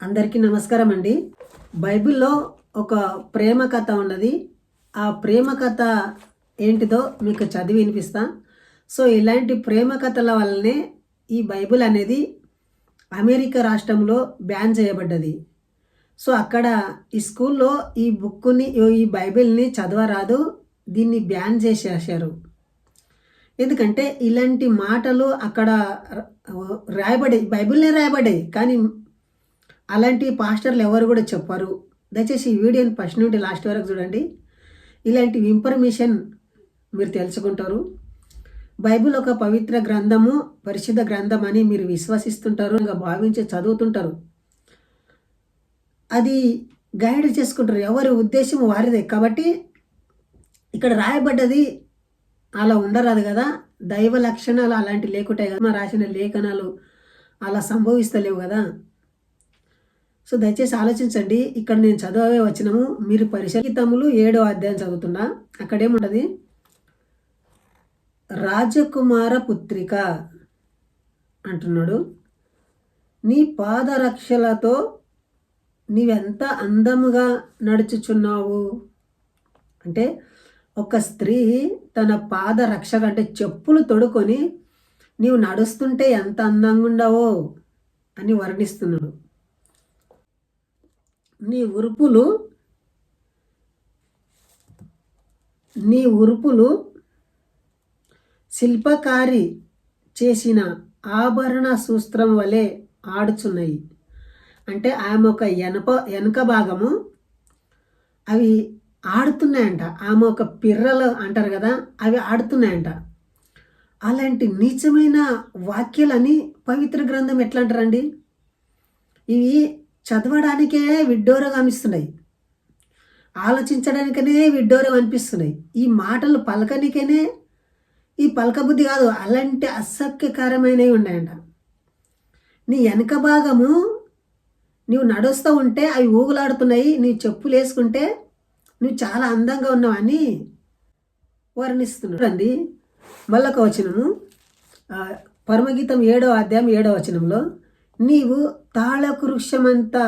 అందరికీ నమస్కారం అండి. బైబిల్లో ఒక ప్రేమ కథ ఉన్నది. ఆ ప్రేమ కథ ఏంటిదో మీకు చదివి వినిపిస్తా. సో ఇలాంటి ప్రేమ కథల వల్లనే ఈ బైబిల్ అనేది అమెరికా రాష్ట్రంలో బ్యాన్ చేయబడ్డది. సో అక్కడ ఈ స్కూల్లో ఈ బుక్ని ఈ బైబిల్ని చదవరాదు, దీన్ని బ్యాన్ చేసేసారు. ఎందుకంటే ఇలాంటి మాటలు అక్కడ రాయబడ్డాయి, బైబిల్నే రాయబడ్డాయి, కానీ అలాంటి పాస్టర్లు ఎవరు కూడా చెప్పరు. దయచేసి ఈ వీడియోని ఫస్ట్ నుండి లాస్ట్ వరకు చూడండి. ఇలాంటి ఇన్ఫర్మేషన్ మీరు తెలుసుకుంటారు. బైబిల్ ఒక పవిత్ర గ్రంథము, పరిశుద్ధ గ్రంథం అని మీరు విశ్వసిస్తుంటారు, ఇంకా భావించి చదువుతుంటారు. అది గైడ్ చేసుకుంటారు, ఎవరి ఉద్దేశం వారిదే. కాబట్టి ఇక్కడ రాయబడ్డది అలా ఉండరాదు కదా, దైవ లక్షణాలు అలాంటి లేకుంటాయి కదా, రాసిన లేఖనాలు అలా సంభవిస్తలేవు కదా. సో దయచేసి ఆలోచించండి. ఇక్కడ నేను చదవే వచ్చినాము, మీరు పరిశీలితములు 7వ అధ్యాయం చదువుతున్నా. అక్కడేముంటుంది, రాజకుమార పుత్రిక అంటున్నాడు, నీ పాదరక్షలతో నీవెంత అందముగా నడుచుచున్నావు. అంటే ఒక స్త్రీ తన పాదరక్షక అంటే చెప్పులు తొడుకొని నీవు నడుస్తుంటే ఎంత అందంగా ఉండవో అని వర్ణిస్తున్నాడు. నీ ఉరుపులు శిల్పకారి చేసిన ఆభరణ సూత్రం వలె ఆడుచున్నాయి. అంటే ఆమె ఒక వెనక భాగము అవి ఆడుతున్నాయంట, ఆమె ఒక పిర్రలు అంటారు కదా, అవి ఆడుతున్నాయంట. అలాంటి నీచమైన వాక్యాలని పవిత్ర గ్రంథం ఎట్లా అంటారండి? ఇవి చదవడానికే విడ్డూరంగా అనిపిస్తున్నాయి, ఆలోచించడానికనే విడ్డూరంగా అనిపిస్తున్నాయి. ఈ మాటలు పలకనికనే ఈ పలకబుద్ధి కాదు, అలాంటి అసఖ్యకరమైనవి ఉన్నాయంట. నీ వెనక భాగము నువ్వు నడుస్తూ ఉంటే అవి ఊగులాడుతున్నాయి, నీ చెప్పులు వేసుకుంటే నువ్వు చాలా అందంగా ఉన్నావని వర్ణిస్తున్నాడు అండి. మళ్ళొక వచనము, పరమగీతం 7వ అధ్యాయం 7వ వచనంలో, నీవు తాళకు వృక్షమంతా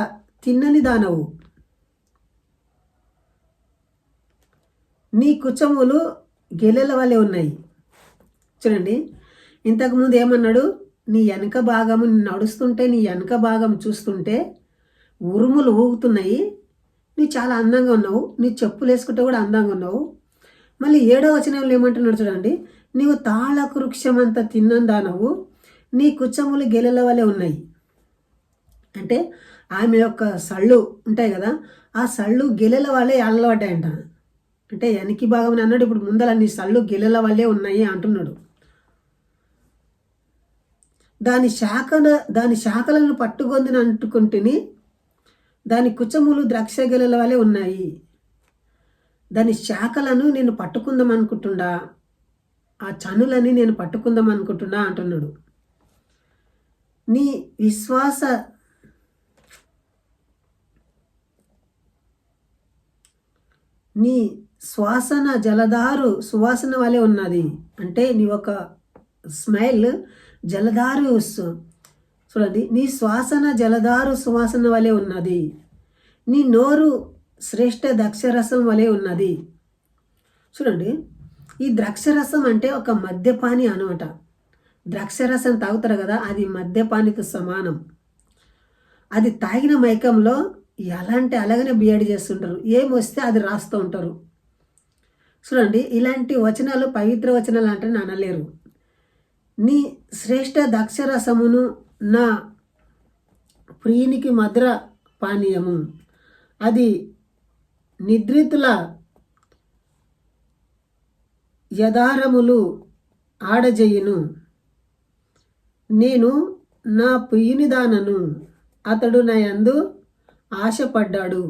తిన్నని దానవు, నీ కుచములు గెలెల వలె ఉన్నాయి. చూడండి, ఇంతకుముందు ఏమన్నాడు, నీ వెనక భాగము నడుస్తుంటే, నీ వెనక భాగం చూస్తుంటే ఉరుములు ఊగుతున్నాయి, నువ్వు చాలా అందంగా ఉన్నావు, నీ చెప్పులు వేసుకుంటే కూడా అందంగా ఉన్నావు. మళ్ళీ 7వ వచనంలో ఏమంటున్నాడు చూడండి, నీవు తాళకు వృక్షమంతా తిన్నని దానవు, నీ కుచములు గెలెల వలె ఉన్నాయి. అంటే ఆమె యొక్క సళ్ళు ఉంటాయి కదా, ఆ సళ్ళు గెలెల వల్లే అలవాటాయంట. అంటే వెనక భాగం అన్నాడు, ఇప్పుడు ముందర నీ సళ్ళు గెలెల వల్లే ఉన్నాయి అంటున్నాడు. దాని శాఖలను పట్టుకొందిన అంటుకుంటుని, దాని కుచములు ద్రాక్ష గెలెల వలె ఉన్నాయి. దాని శాఖలను నేను పట్టుకుందాం అనుకుంటుండా, ఆ చనులని నేను పట్టుకుందాం అనుకుంటున్నా అంటున్నాడు. నీ శ్వాసన జలధారు సువాసన వలె ఉన్నది. అంటే నీ ఒక స్మైల్ జలధారు, చూడండి, నీ శ్వాసన జలధారు సువాసన వలె ఉన్నది. నీ నోరు శ్రేష్ఠ ద్రాక్షరసం వలె ఉన్నది. చూడండి, ఈ ద్రాక్షరసం అంటే ఒక మద్యపాని అనమాట. ద్రాక్షరసం తాగుతారు కదా, అది మద్యపానితో సమానం. అది తాగిన మైకంలో అలాగనే బియడ్ చేస్తుంటారు, ఏమొస్తే అది రాస్తూ ఉంటారు. చూడండి, ఇలాంటి వచనాలు పవిత్ర వచనాలు అంటే అనలేరు. నీ శ్రేష్ఠ ద్రాక్షరసమును నా ప్రియునికి మధుర పానీయము, అది నిద్రితుల యధారములు ఆడజేయును. నేను నా ప్రియుని దానను, అతడు నా యందు ఆశపడ్డాడు.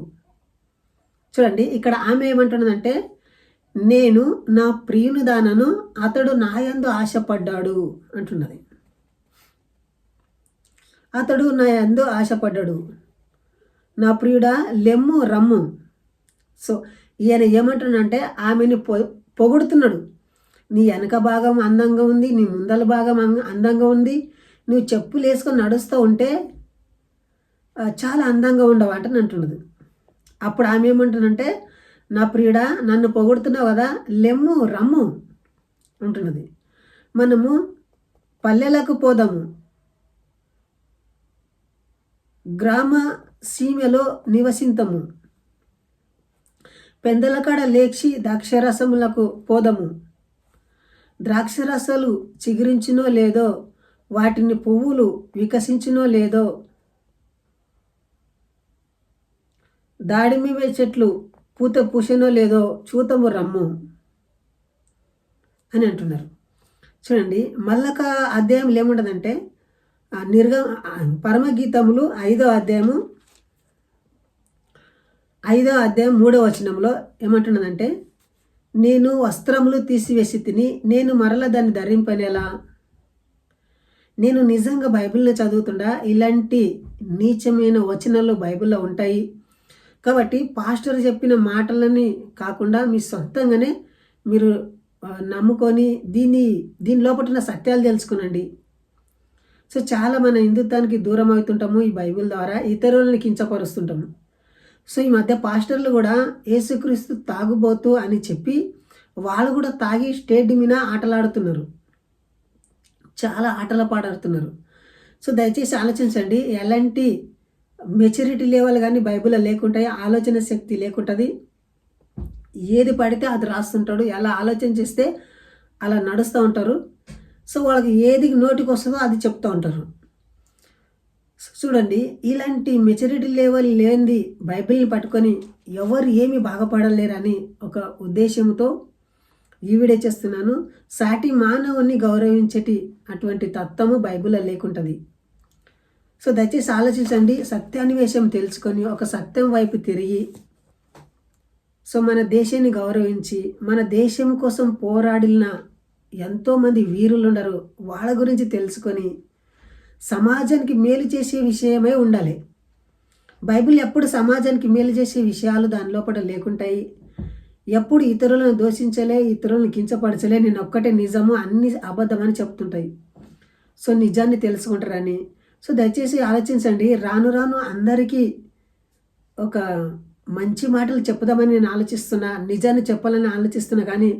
చూడండి, ఇక్కడ ఆమె ఏమంటున్నదంటే, నేను నా ప్రియుని దానను, అతడు నా యందు ఆశపడ్డాడు అంటున్నది. అతడు నా యందు ఆశపడ్డాడు, నా ప్రియుడా లెమ్ము రమ్ము. సో ఈయన ఏమంటున్నాడంటే ఆమెని పొగుడుతున్నాడు. నీ వెనక భాగం అందంగా ఉంది, నీ ముందల భాగం అందంగా ఉంది, నువ్వు చెప్పులు వేసుకొని నడుస్తూ ఉంటే చాలా అందంగా ఉండవు అని అంటున్నది. అప్పుడు ఆమె ఏమంటుందంటే, నా ప్రియుడా నన్ను పొగుడుతున్నావు కదా, లెమ్ము రమ్ము అంటున్నది. మనము పల్లెలకు పోదాము, గ్రామ సీమలో నివసింతము, పెందలకాడ లేచి ద్రాక్షరసములకు పోదము. ద్రాక్షరసాలు చిగురించినో లేదో, వాటిని పువ్వులు వికసించినో లేదో, దాడిమి చెట్లు పూత పూసినో లేదో చూతము రమ్ము అని అంటున్నారు. చూడండి, మళ్ళొక అధ్యాయంలో ఏముంటుందంటే పరమగీతములు 5వ అధ్యాయం 3వ వచనంలో ఏమంటున్నదంటే, నేను వస్త్రములు తీసివేసి తిని నేను మరల దాన్ని ధరింపనేలా. నేను నిజంగా బైబిల్ని చదువుతుండా ఇలాంటి నీచమైన వచనాలు బైబిల్లో ఉంటాయి. కాబట్టి పాస్టర్ చెప్పిన మాటలని కాకుండా మీ సొంతంగానే మీరు నమ్ముకొని దీని లోపల సత్యాలు తెలుసుకునండి. సో చాలా మన హిందుత్వానికి దూరం అవుతుంటాము ఈ బైబిల్ ద్వారా, ఇతరులని కించపరుస్తుంటాము. సో ఈ మధ్య పాస్టర్లు కూడా యేసుక్రీస్తు తాగుబోతు అని చెప్పి వాళ్ళు కూడా తాగి స్టేజ్ మీద ఆటలాడుతున్నారు, చాలా ఆటల పాడాడుతున్నారు. సో దయచేసి ఆలోచించండి, ఎలాంటి మెచ్యూరిటీ లెవెల్ కానీ బైబిల్లో లేకుంటాయి, ఆలోచన శక్తి లేకుంటుంది. ఏది పడితే అది రాస్తుంటాడు, ఎలా ఆలోచన చేస్తే అలా నడుస్తూ ఉంటారు. సో వాళ్ళకి ఏది నోటికి వస్తుందో అది చెప్తూ ఉంటారు. చూడండి, ఇలాంటి మెచ్యూరిటీ లెవెల్ లేనిది బైబిల్ని పట్టుకొని ఎవరు ఏమి బాగుపడలేరని ఒక ఉద్దేశంతో ఈ వీడియో చేస్తున్నాను. సాటి మానవుని గౌరవించేటి అటువంటి తత్వము బైబిల్లో లేకుంటుంది. సో దయచేసి ఆలోచించండి, సత్యాన్వేషం తెలుసుకొని ఒక సత్యం వైపు తిరిగి సో మన దేశాన్ని గౌరవించి మన దేశం కోసం పోరాడిన ఎంతోమంది వీరులు ఉండరు, వాళ్ళ గురించి తెలుసుకొని సమాజానికి మేలు చేసే విషయమై ఉండాలి. బైబిల్ ఎప్పుడు సమాజానికి మేలు చేసే విషయాలు దాని లోపల లేకుంటాయి. ఎప్పుడు ఇతరులను దూషించలే, ఇతరులను కించపరచలే, నేను ఒక్కటే నిజము అన్ని అబద్ధం అని చెప్తుంటాయి. సో నిజాన్ని తెలుసుకుంటారని. సో దయచేసి ఆలోచించండి, రాను రాను అందరికీ ఒక మంచి మాటలు చెప్పుదామని నేను ఆలోచిస్తున్నా, నిజాన్ని చెప్పాలని ఆలోచిస్తున్నా, కానీ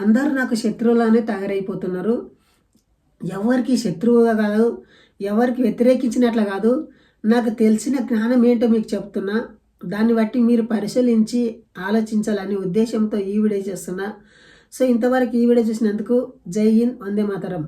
అందరూ నాకు శత్రువులానే తయారైపోతున్నారు. ఎవరికి శత్రువుగా కాదు, ఎవరికి వ్యతిరేకించినట్లు కాదు, నాకు తెలిసిన జ్ఞానం ఏంటో మీకు చెప్తున్నా, దాన్ని బట్టి మీరు పరిశీలించి ఆలోచించాలని ఉద్దేశంతో ఈ వీడియో చేస్తున్నా. సో ఇంతవరకు ఈ వీడియో చూసినందుకు జై హింద్, వందే మాతరం.